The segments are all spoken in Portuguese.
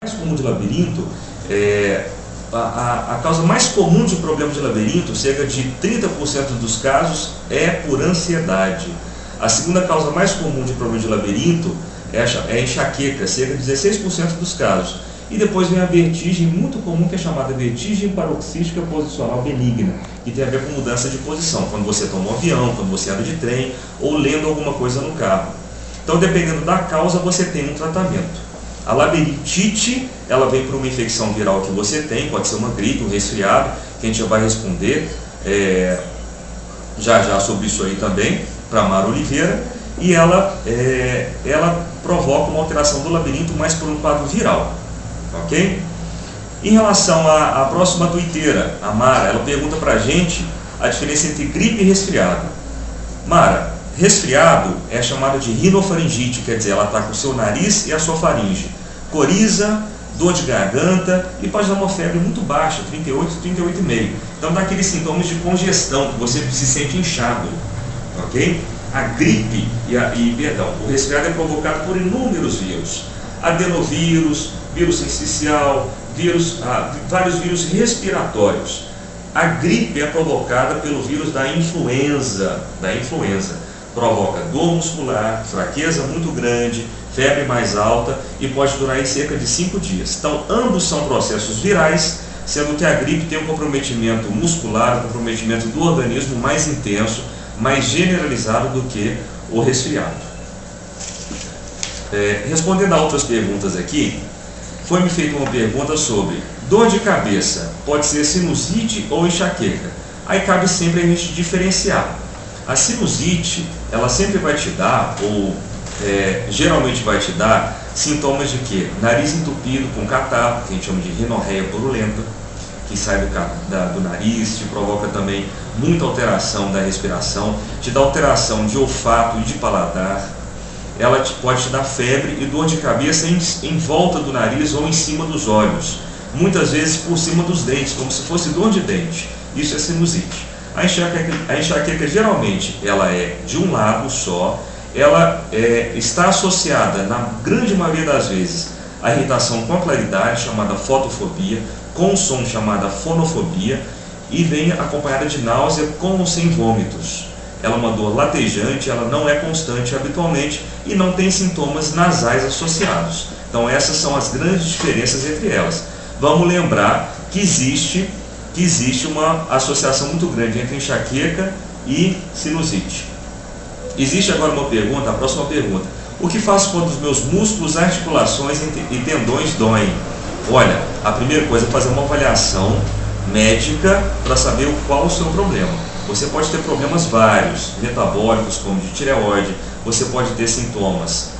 mais comum de labirinto, a causa mais comum de problema de labirinto, cerca de 30% dos casos, é por ansiedade. A segunda causa mais comum de problema de labirinto é a enxaqueca, cerca de 16% dos casos. E depois vem a vertigem, muito comum, que é chamada vertigem paroxística posicional benigna, que tem a ver com mudança de posição, quando você toma um avião, quando você anda de trem, ou lendo alguma coisa no carro. Então, dependendo da causa, você tem um tratamento. A labirintite, ela vem por uma infecção viral que você tem, pode ser uma gripe, um resfriado, que a gente já vai responder já sobre isso aí também, para Mara Oliveira, e ela provoca uma alteração do labirinto mais por um quadro viral, ok? Em relação à próxima tuiteira, a Mara, ela pergunta para a gente a diferença entre gripe e resfriado. Mara, resfriado é chamado de rinofaringite, quer dizer, ela ataca o seu nariz e a sua faringe. Coriza, dor de garganta e pode dar uma febre muito baixa, 38, 38,5. Então dá aqueles sintomas de congestão, que você se sente inchado, ok? A gripe o resfriado é provocado por inúmeros vírus. Adenovírus, vírus sincicial, vários vírus respiratórios. A gripe é provocada pelo vírus da influenza. Provoca dor muscular, fraqueza muito grande, febre mais alta e pode durar em cerca de 5 dias. Então, ambos são processos virais, sendo que a gripe tem um comprometimento muscular, um comprometimento do organismo mais intenso, mais generalizado do que o resfriado. Respondendo a outras perguntas aqui, foi-me feita uma pergunta sobre dor de cabeça, pode ser sinusite ou enxaqueca. Aí cabe sempre a gente diferenciar. A sinusite, ela sempre vai te dar, ou geralmente vai te dar, sintomas de quê? Nariz entupido com catarro, que a gente chama de rinorreia purulenta, que sai do nariz, te provoca também muita alteração da respiração, te dá alteração de olfato e de paladar. Ela pode te dar febre e dor de cabeça em volta do nariz ou em cima dos olhos, muitas vezes por cima dos dentes, como se fosse dor de dente. Isso é sinusite. A enxaqueca geralmente ela é de um lado só, ela está associada, na grande maioria das vezes, à irritação com a claridade, chamada fotofobia, com o som, chamada fonofobia, e vem acompanhada de náusea com ou sem vômitos. Ela é uma dor latejante, ela não é constante habitualmente e não tem sintomas nasais associados. Então essas são as grandes diferenças entre elas. Vamos lembrar que existe uma associação muito grande entre enxaqueca e sinusite. Existe agora uma pergunta, a próxima pergunta. O que faço quando os meus músculos, articulações e tendões doem? Olha, a primeira coisa é fazer uma avaliação médica para saber qual o seu problema. Você pode ter problemas vários, metabólicos, como de tireoide, você pode ter sintomas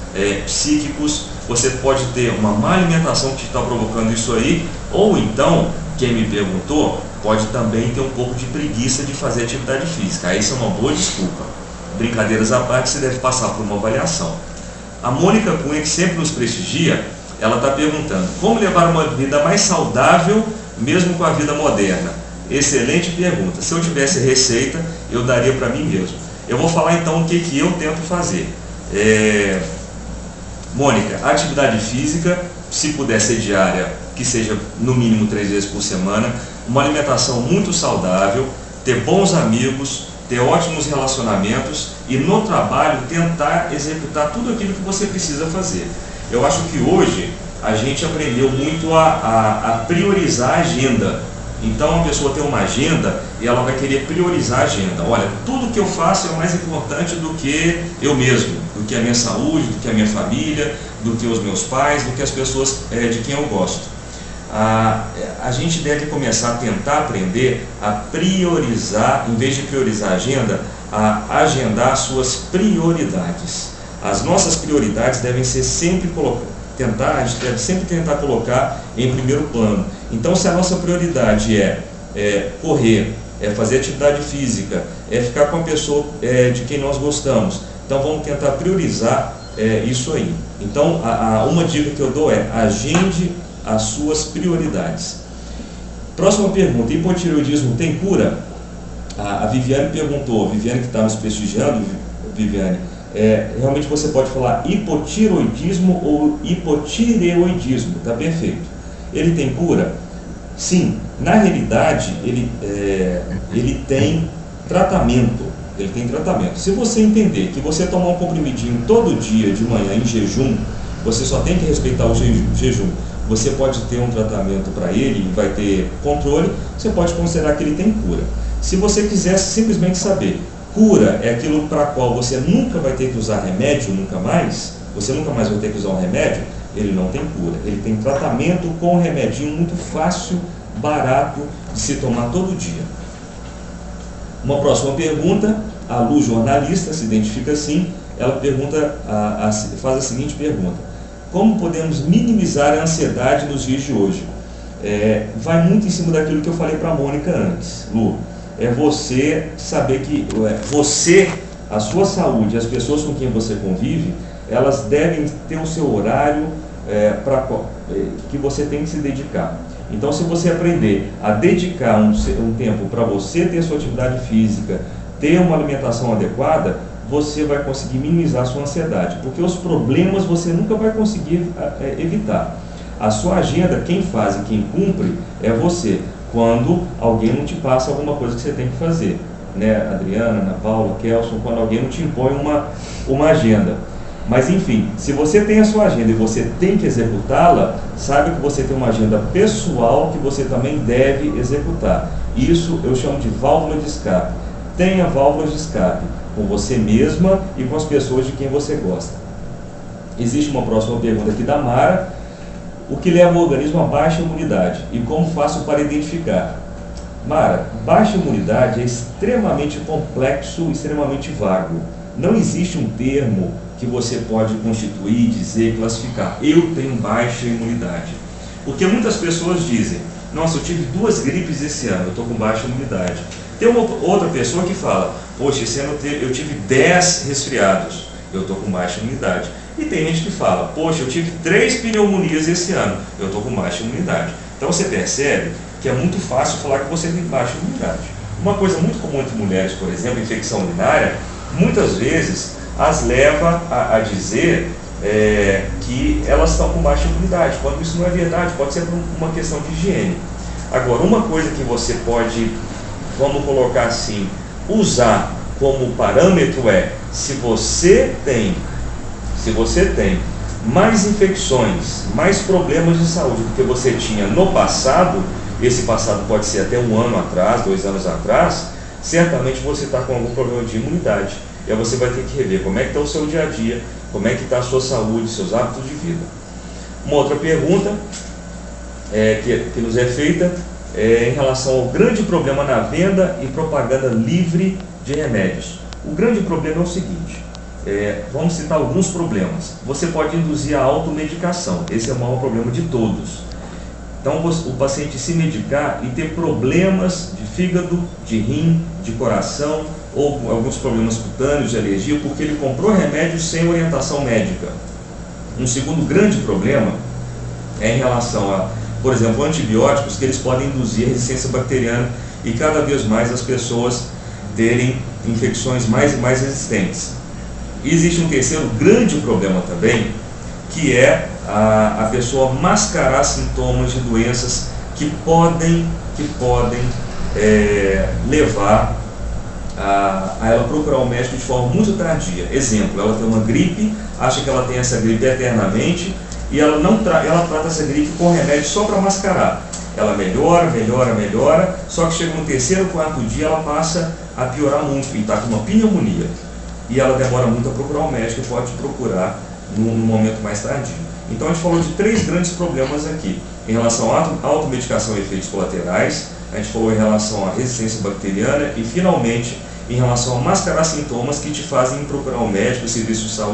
psíquicos, você pode ter uma má alimentação que está provocando isso aí, ou então, quem me perguntou, pode também ter um pouco de preguiça de fazer atividade física. Aí isso é uma boa desculpa. Brincadeiras à parte, você deve passar por uma avaliação. A Mônica Cunha, que sempre nos prestigia, ela está perguntando: como levar uma vida mais saudável, mesmo com a vida moderna? Excelente pergunta. Se eu tivesse receita, eu daria para mim mesmo. Eu vou falar então o que eu tento fazer. Mônica, atividade física, se puder ser diária, que seja no mínimo 3 vezes por semana, uma alimentação muito saudável, ter bons amigos, ter ótimos relacionamentos e no trabalho tentar executar tudo aquilo que você precisa fazer. Eu acho que hoje a gente aprendeu muito a priorizar a agenda. Então a pessoa tem uma agenda e ela vai querer priorizar a agenda. Olha, tudo que eu faço é mais importante do que eu mesmo, do que a minha saúde, do que a minha família, do que os meus pais, do que as pessoas de quem eu gosto. A gente deve começar a tentar aprender a priorizar, em vez de priorizar a agenda, a agendar suas prioridades. As nossas prioridades devem ser sempre a gente deve sempre tentar colocar em primeiro plano. Então, se a nossa prioridade é correr, é fazer atividade física, é ficar com a pessoa de quem nós gostamos, então vamos tentar priorizar isso aí. Então, uma dica que eu dou é: agende as suas prioridades. Próxima pergunta: hipotireoidismo tem cura? A Viviane perguntou, Viviane que está nos prestigiando, Viviane, realmente você pode falar hipotireoidismo ou hipotireoidismo, tá perfeito. Ele tem cura? Sim, na realidade ele tem tratamento. Ele tem tratamento. Se você entender que você tomar um comprimidinho todo dia de manhã em jejum, você só tem que respeitar o jejum. Você pode ter um tratamento para ele e vai ter controle, você pode considerar que ele tem cura. Se você quiser simplesmente saber, cura é aquilo para qual você nunca vai ter que usar remédio, você nunca mais vai ter que usar um remédio, ele não tem cura. Ele tem tratamento com um remedinho muito fácil, barato de se tomar todo dia. Uma próxima pergunta, a Lu, jornalista, se identifica assim, ela faz a seguinte pergunta: como podemos minimizar a ansiedade nos dias de hoje? Vai muito em cima daquilo que eu falei para a Mônica antes, Lu. É você saber que a sua saúde, as pessoas com quem você convive, elas devem ter o seu horário que você tem que se dedicar. Então, se você aprender a dedicar um tempo para você ter sua atividade física, ter uma alimentação adequada, você vai conseguir minimizar a sua ansiedade, porque os problemas você nunca vai conseguir evitar. A sua agenda, quem faz e quem cumpre é você, quando alguém não te passa alguma coisa que você tem que fazer, né? Adriana, Ana Paula, Kelson, quando alguém não te impõe uma agenda. Mas enfim, se você tem a sua agenda e você tem que executá-la, saiba que você tem uma agenda pessoal que você também deve executar. Isso eu chamo de válvula de escape. Tenha válvulas de escape com você mesma e com as pessoas de quem você gosta. Existe uma próxima pergunta aqui da Mara: o que leva o organismo a baixa imunidade e como faço para identificar? Mara, baixa imunidade é extremamente complexo, extremamente vago. Não existe um termo que você pode constituir, dizer, classificar: eu tenho baixa imunidade. Porque muitas pessoas dizem: nossa, eu tive 2 gripes esse ano, eu estou com baixa imunidade. Tem uma outra pessoa que fala: poxa, esse ano eu tive 10 resfriados, eu estou com baixa imunidade. E tem gente que fala: poxa, eu tive 3 pneumonias esse ano, eu estou com baixa imunidade. Então você percebe que é muito fácil falar que você tem baixa imunidade. Uma coisa muito comum entre mulheres, por exemplo, infecção urinária, muitas vezes as leva a dizer que elas estão com baixa imunidade, quando isso não é verdade, pode ser por uma questão de higiene. Agora, uma coisa que você pode, vamos colocar assim, usar como parâmetro é: se você tem mais infecções, mais problemas de saúde do que você tinha no passado, esse passado pode ser até 1 ano atrás, 2 anos atrás, certamente você está com algum problema de imunidade. E aí você vai ter que rever como é que está o seu dia a dia, como é que está a sua saúde, seus hábitos de vida. Uma outra pergunta que nos é feita em relação ao grande problema na venda e propaganda livre de remédios. O grande problema é o seguinte: vamos citar alguns problemas. Você pode induzir a automedicação, esse é o maior problema de todos. Então, o paciente se medicar e ter problemas de fígado, de rim, de coração, ou alguns problemas cutâneos, de alergia, porque ele comprou remédios sem orientação médica. Um segundo grande problema é em relação a, por exemplo, antibióticos, que eles podem induzir resistência bacteriana e cada vez mais as pessoas terem infecções mais e mais resistentes. E existe um terceiro grande problema também, que é a pessoa mascarar sintomas de doenças que podem levar a ela procurar o médico de forma muito tardia. Exemplo, ela tem uma gripe, acha que ela tem essa gripe eternamente e ela trata essa gripe com remédio só para mascarar. Ela melhora, só que chega no 3º, 4º dia ela passa a piorar muito e está com uma pneumonia. E ela demora muito a procurar o médico e pode procurar num momento mais tardio. Então a gente falou de 3 grandes problemas aqui, em relação à automedicação e efeitos colaterais, a gente falou em relação à resistência bacteriana e finalmente em relação a mascarar sintomas que te fazem procurar um médico, serviço de saúde.